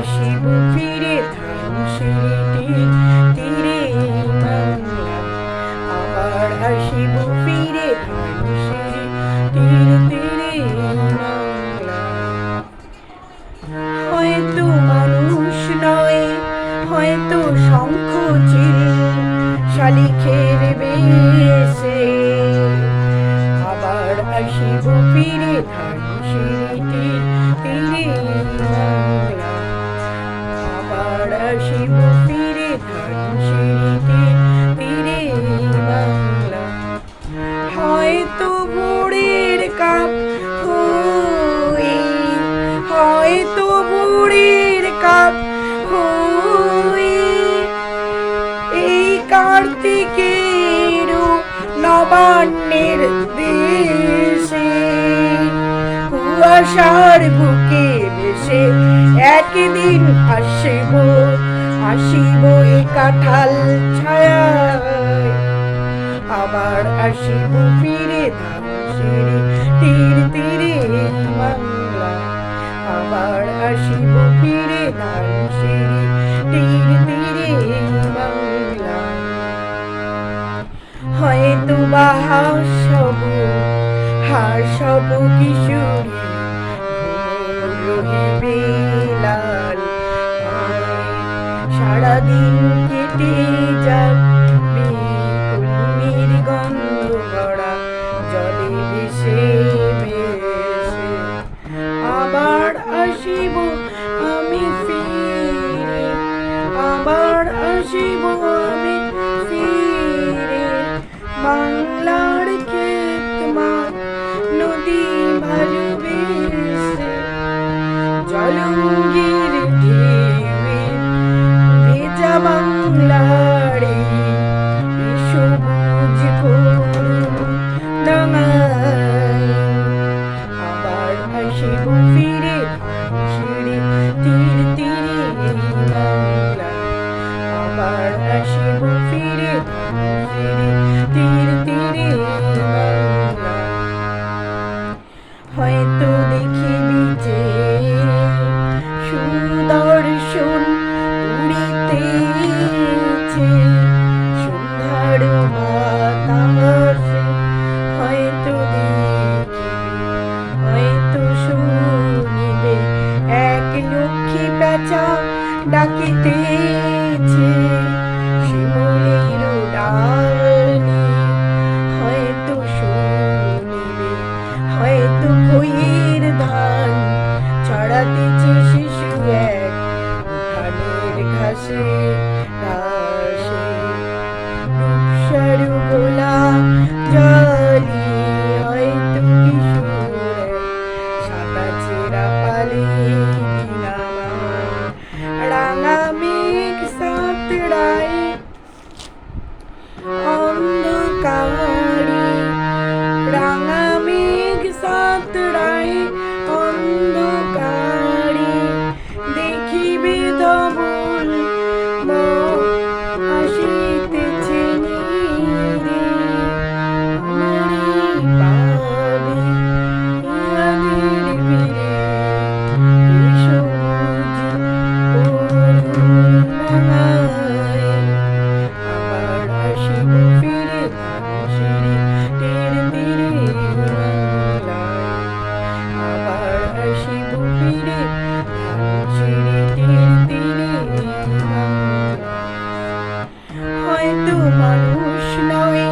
আসিব ফিরে ধানসিঁড়িটির তীরে বাংলা, আবার আসিব ফিরে ধানসিঁড়িটির তীরে বাংলা। হয়তো মানুষ নয়, হয়তো শঙ্খ চিল শালিখের বেশে, আবার আসিব ফিরে ধানসিঁড়িটির তীরে বাংলা, আবার আসিব ফিরে ধানসিঁড়িটির তীরে বাংলা। হয়তো ভোরের কাপ হয়ে, হয়তো ভোরের কাপ হয়ে এই কার্তিকেরও নবান্নের দেশে, কুয়াশার বুকে ভেসে একদিন আসিব, আসিব এ কাঁঠাল ছায়ায়, আবার আসিব ফিরে ধানসিঁড়িটির তীরে বাংলা, আবার আসিব ফিরে ধানসিঁড়িটির তীরে বাংলা। হয়তো বা হাসব কিশোরী রহিবে লাল, সারাদিন কেটে যাবে কলমির গন্ধ ভরা জলে ভেসে ভেসে, আবার আসিব আমি ফিরে, আবার আসিব আমি ফিরে, বাংলার ক্ষেত মাঠ নদী ভালোবেসে, জলঙ্গির ঢেউয়ে ভেজা বাংলারে সবুজ করুণ ডাঙায়, আবার আসিব ফিরে ধানসিঁড়িটির তীরে বাংলা, আবার আসিব ফিরে ধানসিঁড়িটির তীরে বাংলা। হয়তো দেখিবি যে সুদর্শন উড়িতেছে সন্ধ্যার বাতাসে, হয়তো দেখিবি, হয়তো শুনিবে এক লক্ষ্মী পেঁচা ডাকিতেছে শিমুলের ডালে, হয়তো শুনিবে, হয়তো খইয়ের ধান ছড়াতেছে শিশু এক উঠানের ঘাসে ঘাসে, রূপসারু গোলা জলে হয়তো কিশোর সাদা ছেঁড়া পালে রাঙা মেঘ সাঁতরায় অন্ধকারে, রাঙা মেঘ সাঁতরায় অন্ধকারে, দেখিবে ধবল আসিতেছে নীরে, আমারে পাবে ইয়াদের বীরে সবুজ করুণ ডাঙায়, আবার আসিব ফিরে ধানসিঁড়িটির তীরে বাংলা, আবার আসিব ফিরে ধানসিঁড়িটির তীরে বাংলা। হয়তো মানুষ নয়,